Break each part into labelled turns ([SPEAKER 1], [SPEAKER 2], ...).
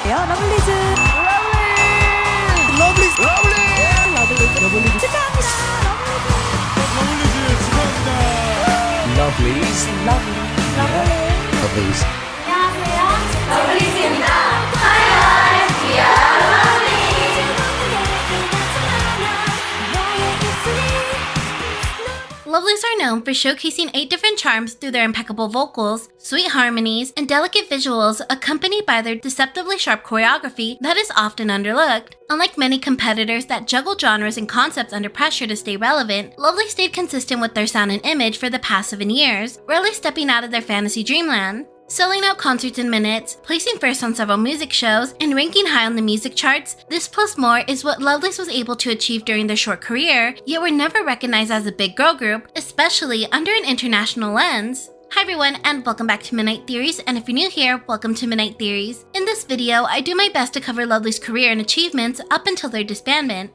[SPEAKER 1] 러블리즈 러블리즈 축하합니다.
[SPEAKER 2] 러블리즈 축하합니다.
[SPEAKER 3] Lovelyz. Lovelyz.
[SPEAKER 4] 안녕하세요. 러블리즈입니다. Hi, we are Lovelyz are known for showcasing 8 different charms through their impeccable vocals, sweet harmonies, and delicate visuals accompanied by their deceptively sharp choreography that is often underlooked. Unlike many competitors that juggle genres and concepts under pressure to stay relevant, Lovelyz stayed consistent with their sound and image for the past 7 years, rarely stepping out of their fantasy dreamland. Selling out concerts in minutes, placing first on several music shows, and ranking high on the music charts, this plus more is what Lovelyz was able to achieve during their short career, yet were never recognized as a big girl group, especially under an international lens. Hi everyone, and welcome back to Midnight Theories, and if you're new here, welcome to Midnight Theories. In this video, I do my best to cover Lovelyz's career and achievements up until their disbandment.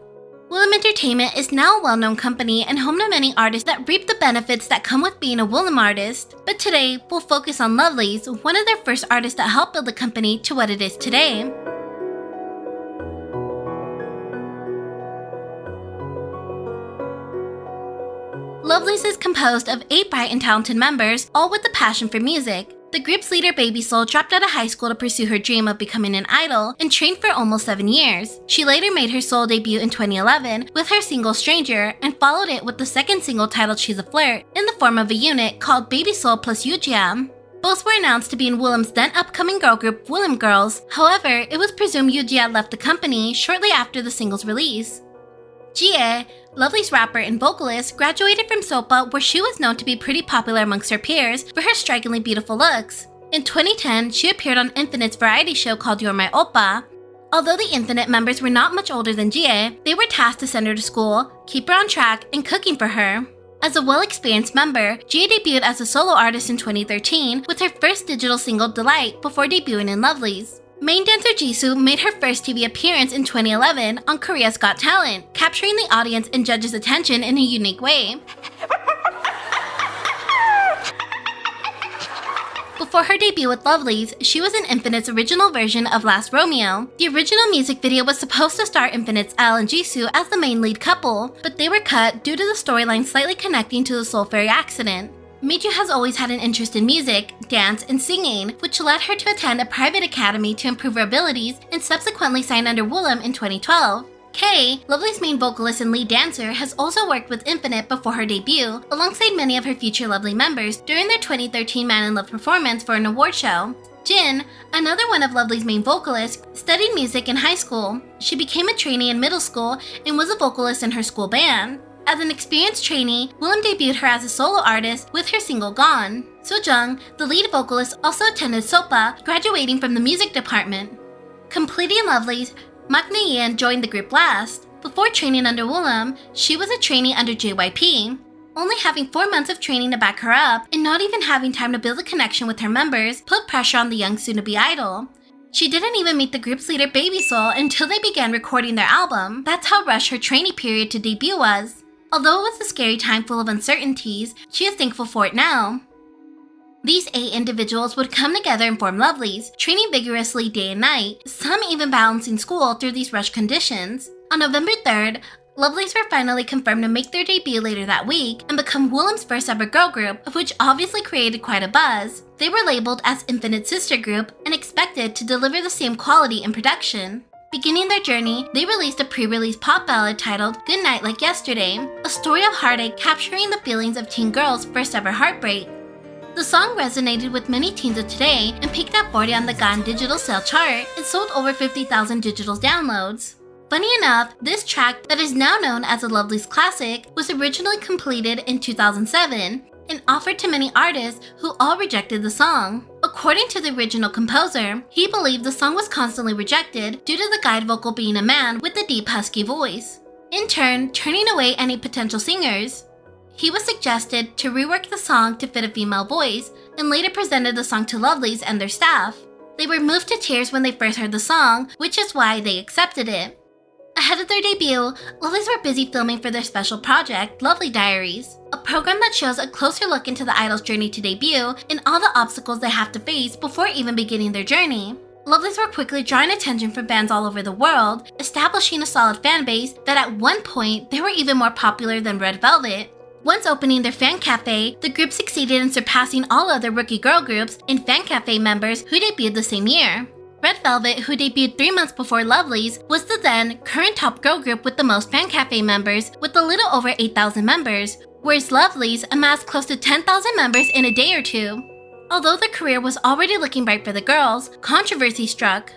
[SPEAKER 4] Woollim Entertainment is now a well-known company and home to many artists that reap the benefits that come with being a Woollim artist. But today, we'll focus on Lovelyz, one of their first artists that helped build the company to what it is today. Lovelyz is composed of 8 bright and talented members, all with a passion for music. The group's leader, Baby Soul, dropped out of high school to pursue her dream of becoming an idol and trained for almost 7 years. She later made her solo debut in 2011 with her single Stranger and followed it with the second single titled She's a Flirt in the form of a unit called Baby Soul plus Yoojia. Both were announced to be in Woollim's then upcoming girl group Woollim Girls, however, it was presumed Yoojia left the company shortly after the single's release. Jie, Lovelyz's rapper and vocalist, graduated from Sopa where she was known to be pretty popular amongst her peers for her strikingly beautiful looks. In 2010, she appeared on Infinite's variety show called You're My Oppa. Although the Infinite members were not much older than Jie, they were tasked to send her to school, keep her on track, and cooking for her. As a well-experienced member, Jie debuted as a solo artist in 2013 with her first digital single Delight before debuting in Lovelyz. Main dancer Jisoo made her first TV appearance in 2011 on Korea's Got Talent, capturing the audience and judges' attention in a unique way. Before her debut with Lovelyz, she was in Infinite's original version of Last Romeo. The original music video was supposed to star Infinite's Elle and Jisoo as the main lead couple, but they were cut due to the storyline slightly connecting to the Seoul Ferry accident. Miju has always had an interest in music, dance, and singing, which led her to attend a private academy to improve her abilities and subsequently sign under Woollim in 2012. Kay, Lovelyz's main vocalist and lead dancer, has also worked with Infinite before her debut, alongside many of her future Lovely members during their 2013 Man in Love performance for an award show. Jin, another one of Lovelyz's main vocalists, studied music in high school. She became a trainee in middle school and was a vocalist in her school band. As an experienced trainee, Woollim debuted her as a solo artist with her single Gone. Sojung, the lead vocalist, also attended Sopa, graduating from the music department. Completing Lovelyz, Maknae Yeon joined the group last. Before training under Woollim, she was a trainee under JYP. Only having 4 months of training to back her up and not even having time to build a connection with her members put pressure on the young soon-to-be idol. She didn't even meet the group's leader Baby Soul until they began recording their album. That's how rushed her trainee period to debut was. Although it was a scary time full of uncertainties, she is thankful for it now. These 8 individuals would come together and form Lovelyz, training vigorously day and night, some even balancing school through these rushed conditions. On November 3rd, Lovelyz were finally confirmed to make their debut later that week and become Woollim's first ever girl group, which obviously created quite a buzz. They were labeled as Infinite's sister group and expected to deliver the same quality in production. Beginning their journey, they released a pre-release pop ballad titled Good Night Like Yesterday, a story of heartache capturing the feelings of teen girls' first ever heartbreak. The song resonated with many teens of today and peaked at 40 on the GAN digital sale chart and sold over 50,000 digital downloads. Funny enough, this track that is now known as a Lovelyz classic was originally completed in 2007 and offered to many artists who all rejected the song. According to the original composer, he believed the song was constantly rejected due to the guide vocal being a man with a deep husky voice, in turn turning away any potential singers. He was suggested to rework the song to fit a female voice and later presented the song to Lovelyz and their staff. They were moved to tears when they first heard the song, which is why they accepted it. Ahead of their debut, Lovelyz were busy filming for their special project, Lovely Diaries, a program that shows a closer look into the idol's journey to debut and all the obstacles they have to face before even beginning their journey. Lovelyz were quickly drawing attention from fans all over the world, establishing a solid fan base that at one point they were even more popular than Red Velvet. Once opening their fan cafe, the group succeeded in surpassing all other rookie girl groups and fan cafe members who debuted the same year. Red Velvet, who debuted 3 months before Lovelyz, was the then current top girl group with the most fan cafe members with a little over 8,000 members, whereas Lovelyz amassed close to 10,000 members in a day or two. Although their career was already looking bright for the girls, controversy struck.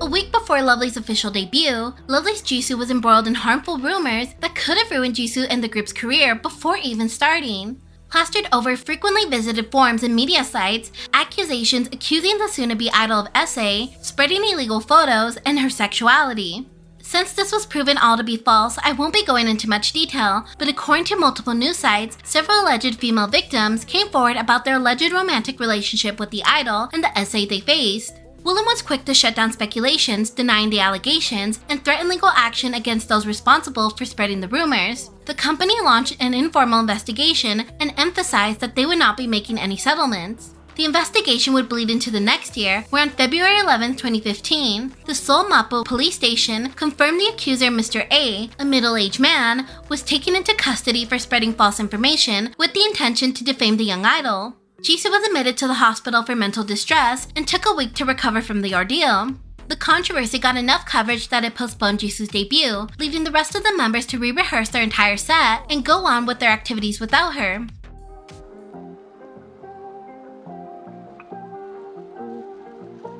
[SPEAKER 4] A week before Lovelyz's official debut, Lovelyz Jisoo was embroiled in harmful rumors that could have ruined Jisoo and the group's career before even starting. Plastered over frequently visited forums and media sites, accusations accusing the soon-to-be idol of SA, spreading illegal photos, and her sexuality. Since this was proven all to be false, I won't be going into much detail, but according to multiple news sites, several alleged female victims came forward about their alleged romantic relationship with the idol and the SA they faced. Woollim was quick to shut down speculations, denying the allegations, and threaten legal action against those responsible for spreading the rumors. The company launched an informal investigation and emphasized that they would not be making any settlements. The investigation would bleed into the next year, where on February 11, 2015, the Seoul Mapo police station confirmed the accuser Mr. A middle-aged man, was taken into custody for spreading false information with the intention to defame the young idol. Jisoo was admitted to the hospital for mental distress and took a week to recover from the ordeal. The controversy got enough coverage that it postponed Jisoo's debut, leaving the rest of the members to re-rehearse their entire set and go on with their activities without her.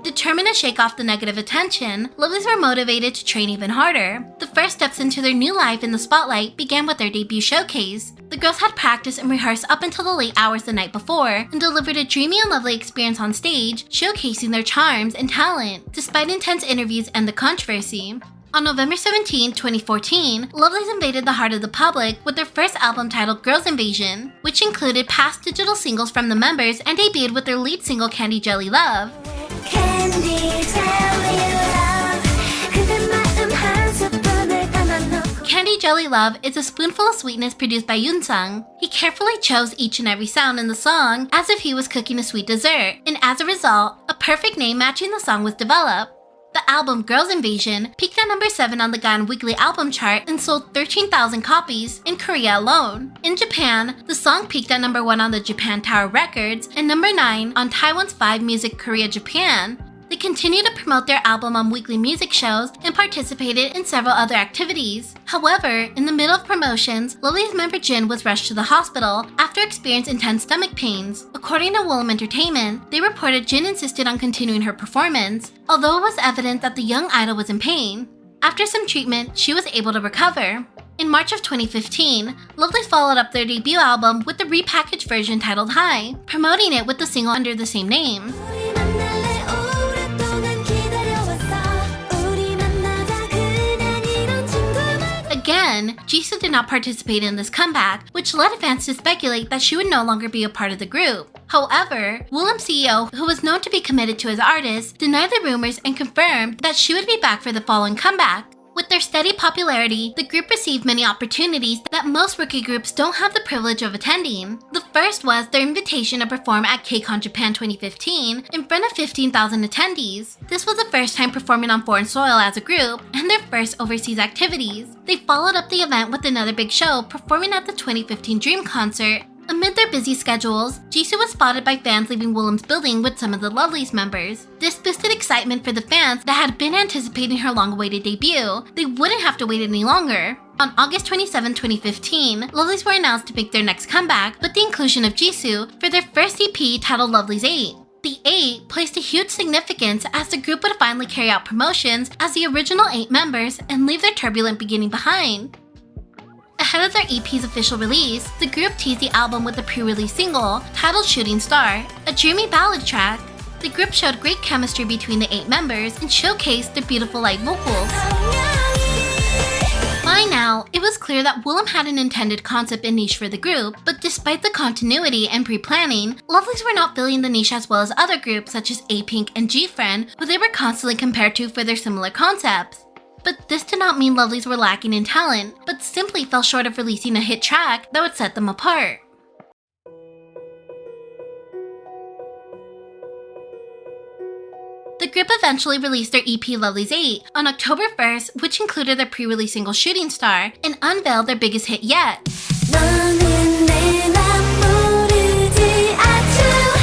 [SPEAKER 4] Determined to shake off the negative attention, Lovelyz were motivated to train even harder. The first steps into their new life in the spotlight began with their debut showcase. The girls had practiced and rehearsed up until the late hours the night before and delivered a dreamy and lovely experience on stage, showcasing their charms and talent, despite intense interviews and the controversy. On November 17, 2014, Lovelyz invaded the heart of the public with their first album titled Girls Invasion, which included past digital singles from the members and debuted with their lead single Candy Jelly Love. Candy Jelly Love is a spoonful of sweetness produced by Yoonsung. He carefully chose each and every sound in the song as if he was cooking a sweet dessert, and as a result, a perfect name matching the song was developed. The album Girls Invasion peaked at number 7 on the Gaon Weekly Album Chart and sold 13,000 copies in Korea alone. In Japan, the song peaked at number 1 on the Japan Tower Records and number 9 on Taiwan's 5 Music Korea Japan. They continued to promote their album on weekly music shows and participated in several other activities. However, in the middle of promotions, Lovelyz member Jin was rushed to the hospital after experiencing intense stomach pains. According to Woollim Entertainment, they reported Jin insisted on continuing her performance, although it was evident that the young idol was in pain. After some treatment, she was able to recover. In March of 2015, Lovelyz followed up their debut album with the repackaged version titled High, promoting it with the single under the same name. Again, Jisoo did not participate in this comeback, which led fans to speculate that she would no longer be a part of the group. However, Woollim CEO, who was known to be committed to his artist, denied the rumors and confirmed that she would be back for the following comeback. With their steady popularity, the group received many opportunities that most rookie groups don't have the privilege of attending. The first was their invitation to perform at KCON Japan 2015 in front of 15,000 attendees. This was the first time performing on foreign soil as a group and their first overseas activities. They followed up the event with another big show, performing at the 2015 Dream Concert. Amid their busy schedules, Jisoo was spotted by fans leaving Woollim's building with some of the Lovelyz members. This boosted excitement for the fans that had been anticipating her long-awaited debut. They wouldn't have to wait any longer. On August 27, 2015, Lovelyz were announced to make their next comeback with the inclusion of Jisoo for their first EP titled Lovelyz 8. The 8 placed a huge significance as the group would finally carry out promotions as the original 8 members and leave their turbulent beginning behind. Ahead of their EP's official release, the group teased the album with a pre-release single titled Shooting Star, a dreamy ballad track. The group showed great chemistry between the 8 members and showcased their beautiful light vocals. By now, it was clear that Woollim had an intended concept and niche for the group, but despite the continuity and pre-planning, Lovelyz were not filling the niche as well as other groups such as A-Pink and G-Friend, who they were constantly compared to for their similar concepts. But this did not mean Lovelyz were lacking in talent, but simply fell short of releasing a hit track that would set them apart. The group eventually released their EP Lovelyz 8 on October 1st, which included their pre-release single Shooting Star, and unveiled their biggest hit yet.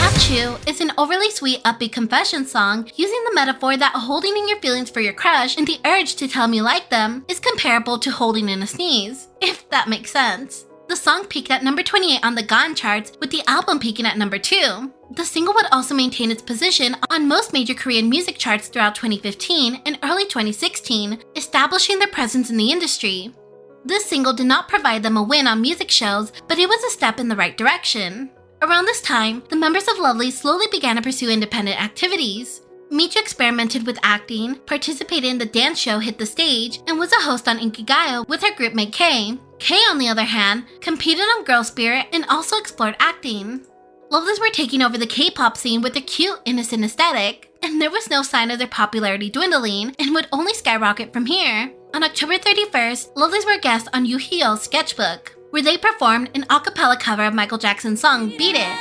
[SPEAKER 4] Ah-Choo is an overly sweet, upbeat confession song using the metaphor that holding in your feelings for your crush and the urge to tell them you like them is comparable to holding in a sneeze, if that makes sense. The song peaked at number 28 on the KCON charts, with the album peaking at number 2. The single would also maintain its position on most major Korean music charts throughout 2015 and early 2016, establishing their presence in the industry. This single did not provide them a win on music shows, but it was a step in the right direction. Around this time, the members of Lovelyz slowly began to pursue independent activities. Michu experimented with acting, participated in the dance show Hit the Stage, and was a host on Inkigayo with her group mate K. K, on the other hand, competed on Girl Spirit and also explored acting. Lovelyz were taking over the K-pop scene with their cute, innocent aesthetic, and there was no sign of their popularity dwindling and would only skyrocket from here. On October 31st, Lovelyz were guests on Yoo Hee-yeol's Sketchbook, where they performed an a cappella cover of Michael Jackson's song Beat It.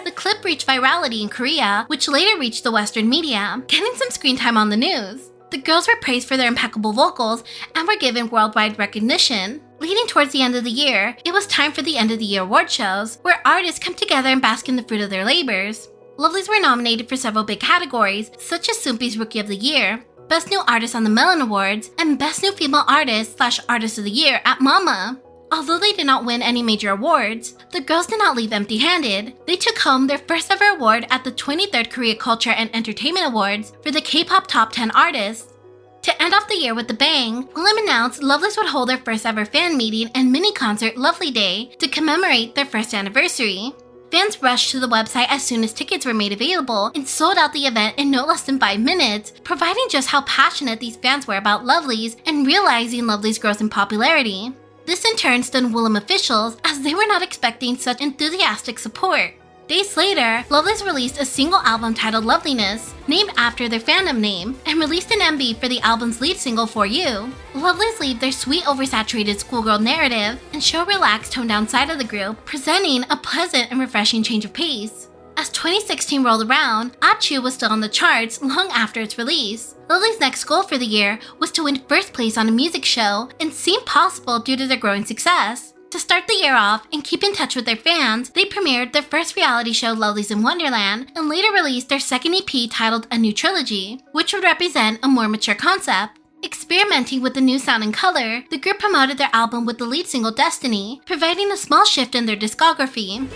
[SPEAKER 4] The clip reached virality in Korea, which later reached the Western media, getting some screen time on the news. The girls were praised for their impeccable vocals and were given worldwide recognition. Leading towards the end of the year, it was time for the end of the year award shows, where artists come together and bask in the fruit of their labors. Lovelyz were nominated for several big categories, such as Soompi's Rookie of the Year, Best New Artist on the Melon Awards, and Best New Female Artist/Artist of the Year at Mama. Although they did not win any major awards, the girls did not leave empty-handed. They took home their first ever award at the 23rd Korea Culture and Entertainment Awards for the K-pop Top 10 Artists. To end off the year with a bang, Woollim announced Lovelyz would hold their first ever fan meeting and mini-concert Lovely Day to commemorate their first anniversary. Fans rushed to the website as soon as tickets were made available and sold out the event in no less than 5 minutes, providing just how passionate these fans were about Lovelyz and realizing Lovelyz's growth in popularity. This in turn stunned Woollim officials, as they were not expecting such enthusiastic support. Days later, Lovelyz released a single album titled Loveliness, named after their fandom name, and released an MV for the album's lead single For You. Lovelyz leave their sweet oversaturated schoolgirl narrative and show a relaxed toned-down side of the group, presenting a pleasant and refreshing change of pace. As 2016 rolled around, Ah-Choo was still on the charts long after its release. Lovelyz's next goal for the year was to win first place on a music show, and seemed possible due to their growing success. To start the year off and keep in touch with their fans, they premiered their first reality show Lovelyz in Wonderland, and later released their second EP titled A New Trilogy, which would represent a more mature concept. Experimenting with the new sound and color, the group promoted their album with the lead single Destiny, providing a small shift in their discography.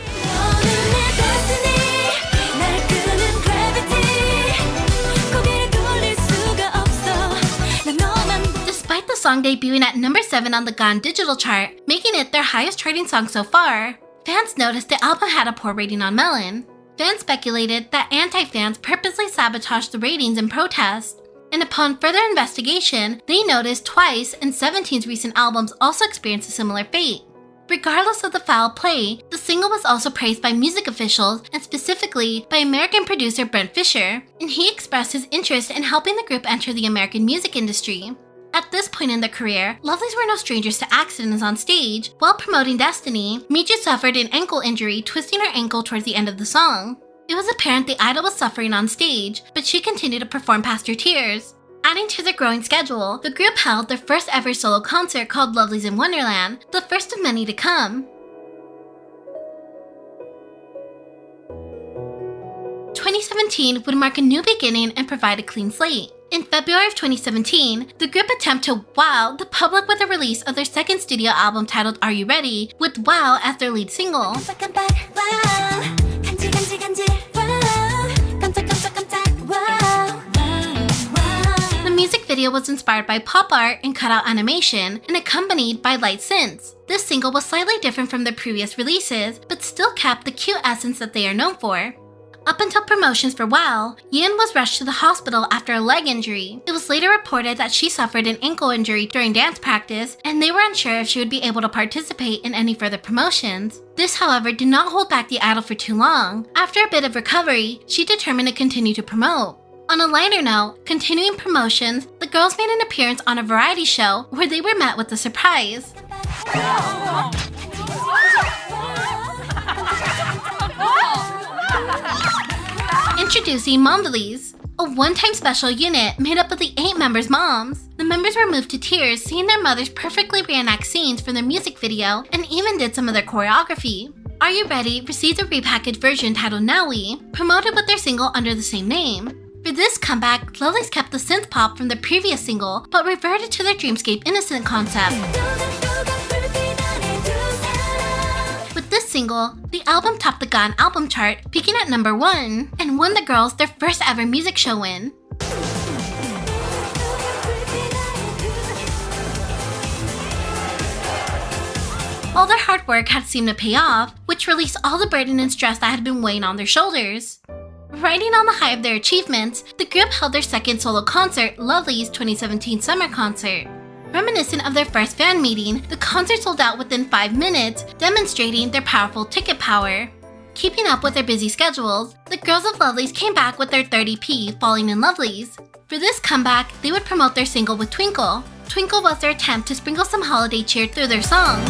[SPEAKER 4] Despite the song debuting at number 7 on the KCON digital chart, making it their highest charting song so far, fans noticed the album had a poor rating on Melon. Fans speculated that anti-fans purposely sabotaged the ratings in protest. And upon further investigation, they noticed Twice and 17's recent albums also experienced a similar fate. Regardless of the foul play, the single was also praised by music officials and specifically by American producer Brent Fisher, and he expressed his interest in helping the group enter the American music industry. At this point in their career, Lovelyz were no strangers to accidents on stage. While promoting Destiny, Michu suffered an ankle injury, twisting her ankle towards the end of the song. It was apparent the idol was suffering on stage, but she continued to perform past her tears. Adding to their growing schedule, the group held their first ever solo concert called Lovelyz in Wonderland, the first of many to come. 2017 would mark a new beginning and provide a clean slate. In February of 2017, the group attempted to wow the public with the release of their second studio album titled Are You Ready, with Wow as their lead single. The music video was inspired by pop art and cutout animation and accompanied by light synths. This single was slightly different from their previous releases, but still kept the cute essence that they are known for. Up until promotions for Wow, Yin was rushed to the hospital after a leg injury. It was later reported that she suffered an ankle injury during dance practice, and they were unsure if she would be able to participate in any further promotions. This, however, did not hold back the idol for too long. After a bit of recovery, she determined to continue to promote. On a lighter note, continuing promotions, the girls made an appearance on a variety show where they were met with a surprise. Introducing Lovelyz, a one-time special unit made up of the 8 members' moms. The members were moved to tears seeing their mothers perfectly reenact scenes from their music video and even did some of their choreography. Are You Ready received a repackaged version titled Naui, promoted with their single under the same name. For this comeback, Lovelyz kept the synth pop from the previous single but reverted to their dreamscape innocent concept. With this single, the album topped the KCON album chart, peaking at number 1, and won the girls their first ever music show win. All their hard work had seemed to pay off, which released all the burden and stress that had been weighing on their shoulders. Riding on the high of their achievements, the group held their second solo concert, Lovelyz 2017 Summer Concert. Reminiscent of their first fan meeting, the concert sold out within 5 minutes, demonstrating their powerful ticket power. Keeping up with their busy schedules, the girls of Lovelyz came back with their third EP, Falling in Lovelyz. For this comeback, they would promote their single with Twinkle. Twinkle was their attempt to sprinkle some holiday cheer through their song.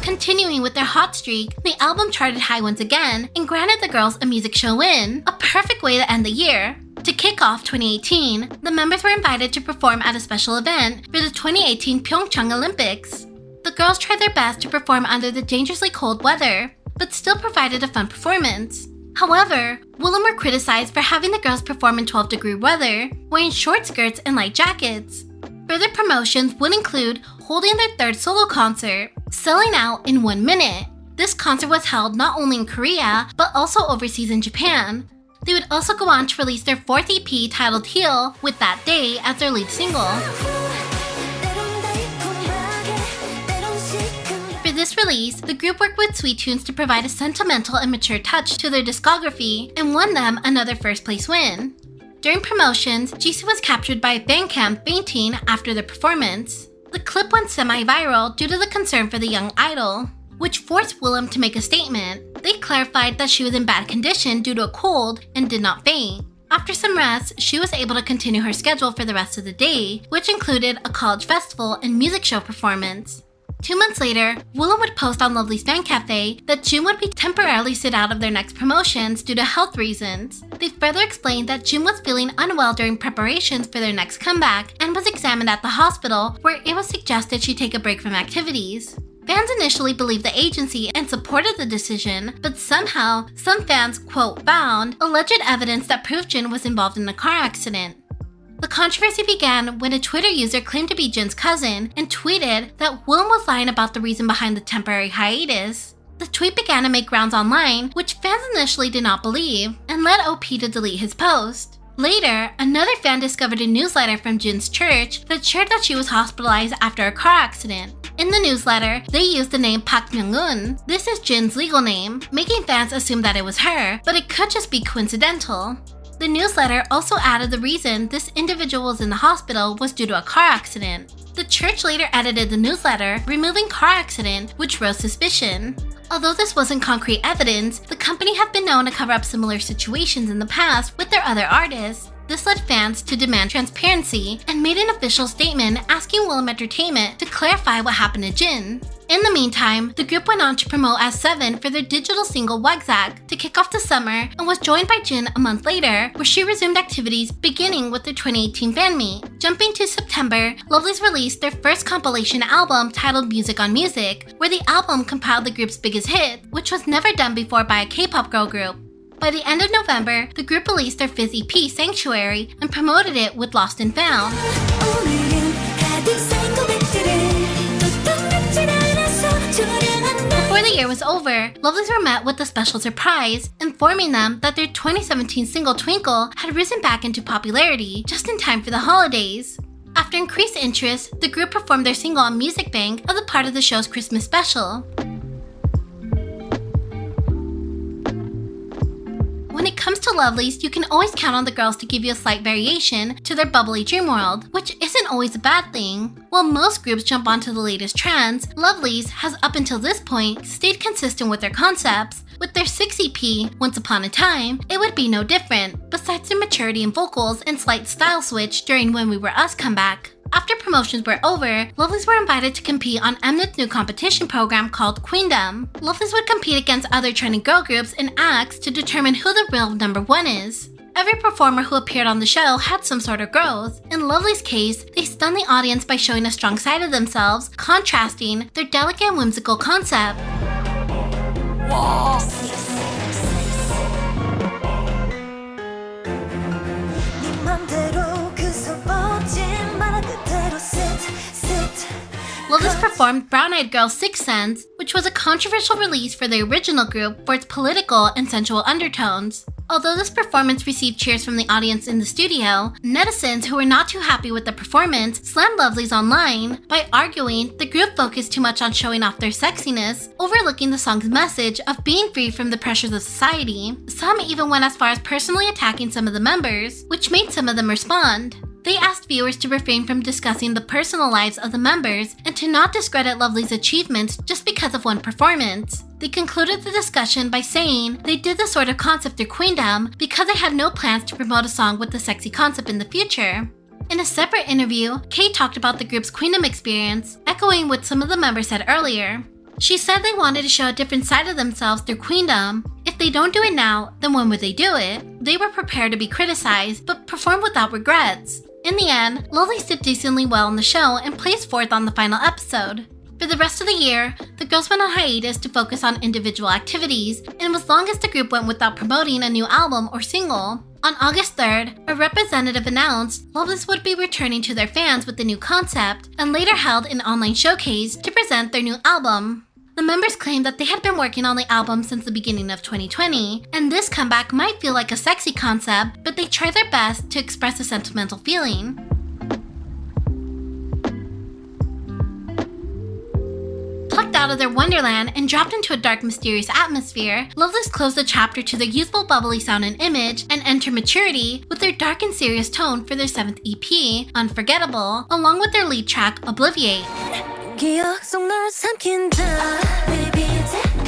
[SPEAKER 4] Continuing with their hot streak, the album charted high once again and granted the girls a music show win, a perfect way to end the year. To kick off 2018, the members were invited to perform at a special event for the 2018 Pyeongchang Olympics. The girls tried their best to perform under the dangerously cold weather, but still provided a fun performance. However, Woollim were criticized for having the girls perform in 12-degree weather, wearing short skirts and light jackets. Further promotions would include holding their third solo concert, selling out in 1 minute. This concert was held not only in Korea, but also overseas in Japan. They would also go on to release their 4th EP titled Heal with That Day as their lead single. For this release, the group worked with Sweet Tunes to provide a sentimental and mature touch to their discography and won them another first place win. During promotions, Jisoo was captured by a fan cam fainting after the performance. The clip went semi-viral due to the concern for the young idol, which forced Woollim to make a statement. They clarified that she was in bad condition due to a cold and did not faint. After some rest, she was able to continue her schedule for the rest of the day, which included a college festival and music show performance. 2 months later, Woollim would post on Lovelyz Fan Cafe that June would be temporarily sit out of their next promotions due to health reasons. They further explained that June was feeling unwell during preparations for their next comeback and was examined at the hospital, where it was suggested she take a break from activities. Fans initially believed the agency and supported the decision, but somehow, some fans, quote, found alleged evidence that proved Jin was involved in a car accident. The controversy began when a Twitter user claimed to be Jin's cousin and tweeted that Woollim was lying about the reason behind the temporary hiatus. The tweet began to make rounds online, which fans initially did not believe, and led OP to delete his post. Later, another fan discovered a newsletter from Jin's church that shared that she was hospitalized after a car accident. In the newsletter, they used the name Park Myung-eun. This is Jin's legal name, making fans assume that it was her, but it could just be coincidental. The newsletter also added the reason this individual was in the hospital was due to a car accident. The church later edited the newsletter, removing car accident, which rose suspicion. Although this wasn't concrete evidence, the company have been known to cover up similar situations in the past with their other artists. This led fans to demand transparency and made an official statement asking Woollim Entertainment to clarify what happened to Jin. In the meantime, the group went on to promote as 7 for their digital single Wagzak to kick off the summer and was joined by Jin a month later, where she resumed activities beginning with their 2018 fan meet. Jumping to September, Lovelyz released their first compilation album titled Music on Music, where the album compiled the group's biggest hit, which was never done before by a K-pop girl group. By the end of November, the group released their 5th EP, Sanctuary, and promoted it with Lost and Found. Before the year was over, Lovelyz were met with a special surprise, informing them that their 2017 single Twinkle had risen back into popularity just in time for the holidays. After increased interest, the group performed their single on Music Bank as a part of the show's Christmas special. When it comes to Lovelyz, you can always count on the girls to give you a slight variation to their bubbly dream world, which isn't always a bad thing. While most groups jump onto the latest trends, Lovelyz has up until this point stayed consistent with their concepts. With their 6th EP, Once Upon a Time, it would be no different, besides their maturity in vocals and slight style switch during When We Were Us comeback. After promotions were over, Lovelyz were invited to compete on Mnet's new competition program called Queendom. Lovelyz would compete against other trending girl groups and acts to determine who the real #1 is. Every performer who appeared on the show had some sort of growth. In Lovelyz's case, they stunned the audience by showing a strong side of themselves, contrasting their delicate and whimsical concept. Lovelyz performed Brown Eyed Girl's Sixth Sense, which was a controversial release for the original group for its political and sensual undertones. Although this performance received cheers from the audience in the studio, netizens who were not too happy with the performance slammed Lovelyz online by arguing the group focused too much on showing off their sexiness, overlooking the song's message of being free from the pressures of society. Some even went as far as personally attacking some of the members, which made some of them respond. They asked viewers to refrain from discussing the personal lives of the members and to not discredit Lovelyz's achievements just because of one performance. They concluded the discussion by saying they did this sort of concept through Queendom because they had no plans to promote a song with the sexy concept in the future. In a separate interview, Kay talked about the group's Queendom experience, echoing what some of the members said earlier. She said they wanted to show a different side of themselves through Queendom. If they don't do it now, then when would they do it? They were prepared to be criticized, but performed without regrets. In the end, Lovelyz did decently well on the show and placed 4th on the final episode. For the rest of the year, the girls went on hiatus to focus on individual activities, and it was long as the group went without promoting a new album or single. On August 3rd, a representative announced Lovelyz would be returning to their fans with a new concept, and later held an online showcase to present their new album. The members claimed that they had been working on the album since the beginning of 2020, and this comeback might feel like a sexy concept, but they tried their best to express a sentimental feeling. Plucked out of their wonderland and dropped into a dark, mysterious atmosphere, Lovelyz closed the chapter to their youthful, bubbly sound and image and enter maturity with their dark and serious tone for their 7th EP, Unforgettable, along with their lead track, Obliviate.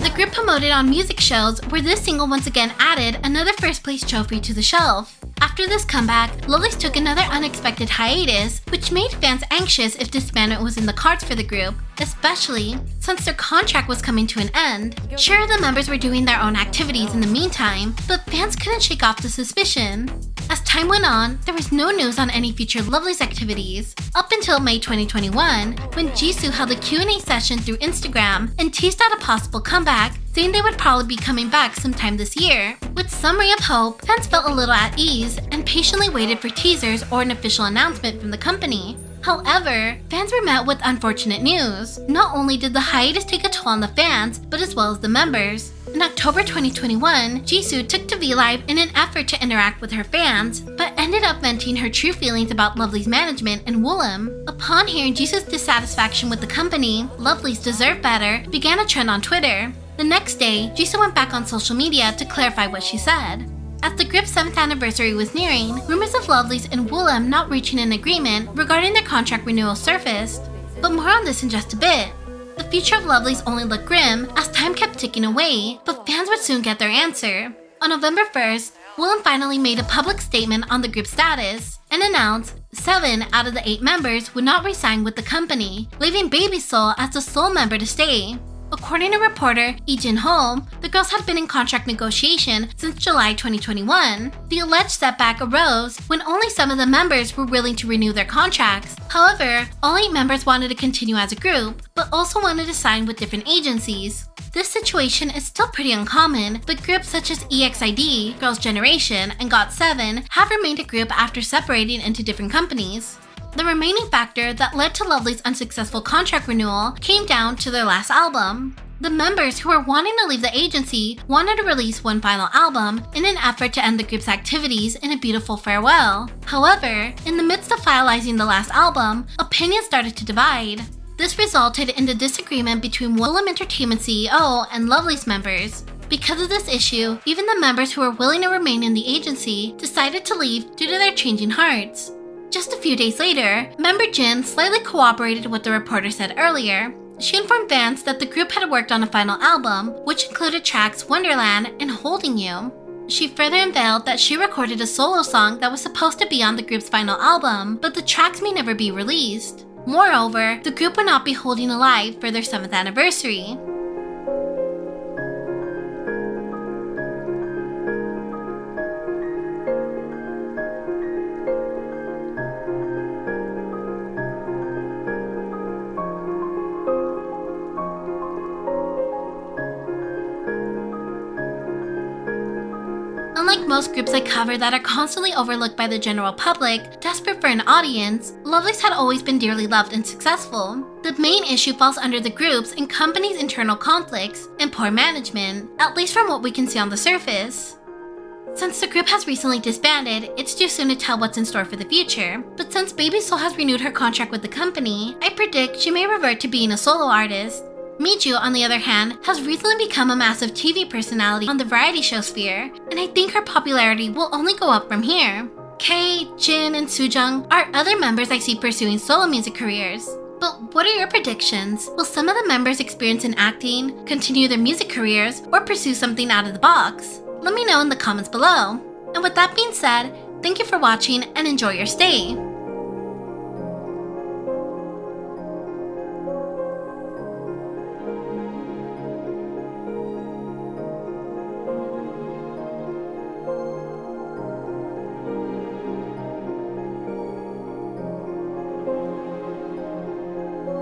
[SPEAKER 4] The group promoted on music shows where this single once again added another first place trophy to the shelf. After this comeback, Lovelyz took another unexpected hiatus, which made fans anxious if disbandment was in the cards for the group, especially since their contract was coming to an end. Sure, the members were doing their own activities in the meantime, but fans couldn't shake off the suspicion. As time went on, there was no news on any future Lovelyz activities, up until May 2021, when Jisoo held a Q&A session through Instagram and teased out a possible comeback, saying they would probably be coming back sometime this year. With some ray of hope, fans felt a little at ease and patiently waited for teasers or an official announcement from the company. However, fans were met with unfortunate news. Not only did the hiatus take a toll on the fans, but as well as the members. In October 2021, Jisoo took to V-Live in an effort to interact with her fans, but ended up venting her true feelings about Lovelyz management and Woollim. Upon hearing Jisoo's dissatisfaction with the company, Lovelyz Deserve Better began a trend on Twitter. The next day, Jisoo went back on social media to clarify what she said. As the group's 7th anniversary was nearing, rumors of Lovelyz and Woollim not reaching an agreement regarding their contract renewal surfaced. But more on this in just a bit. The future of Lovelyz only looked grim as time kept ticking away, but fans would soon get their answer. On November 1st, Woollim finally made a public statement on the group's status and announced 7 out of the 8 members would not re-sign with the company, leaving Baby Soul as the sole member to stay. According to reporter Lee Jin-ho, the girls had been in contract negotiation since July 2021. The alleged setback arose when only some of the members were willing to renew their contracts. However, all 8 members wanted to continue as a group, but also wanted to sign with different agencies. This situation is still pretty uncommon, but groups such as EXID, Girls' Generation, and GOT7 have remained a group after separating into different companies. The remaining factor that led to Lovelyz's unsuccessful contract renewal came down to their last album. The members who were wanting to leave the agency wanted to release one final album in an effort to end the group's activities in a beautiful farewell. However, in the midst of finalizing the last album, opinions started to divide. This resulted in the disagreement between Woollim Entertainment CEO and Lovelyz members. Because of this issue, even the members who were willing to remain in the agency decided to leave due to their changing hearts. Just a few days later, member Jin slightly cooperated with what the reporter said earlier. She informed fans that the group had worked on a final album, which included tracks Wonderland and Holding You. She further unveiled that she recorded a solo song that was supposed to be on the group's final album, but the tracks may never be released. Moreover, the group would not be holding a live for their 7th anniversary. Unlike most groups I cover that are constantly overlooked by the general public, desperate for an audience, Lovelyz had always been dearly loved and successful. The main issue falls under the group's and company's internal conflicts and poor management, at least from what we can see on the surface. Since the group has recently disbanded, it's too soon to tell what's in store for the future, but since Baby Soul has renewed her contract with the company, I predict she may revert to being a solo artist. Ah-Choo, on the other hand, has recently become a massive TV personality on the variety show sphere, and I think her popularity will only go up from here. Kay, Jin, and Soojung are other members I see pursuing solo music careers. But what are your predictions? Will some of the members experience in acting, continue their music careers, or pursue something out of the box? Let me know in the comments below. And with that being said, thank you for watching and enjoy your stay.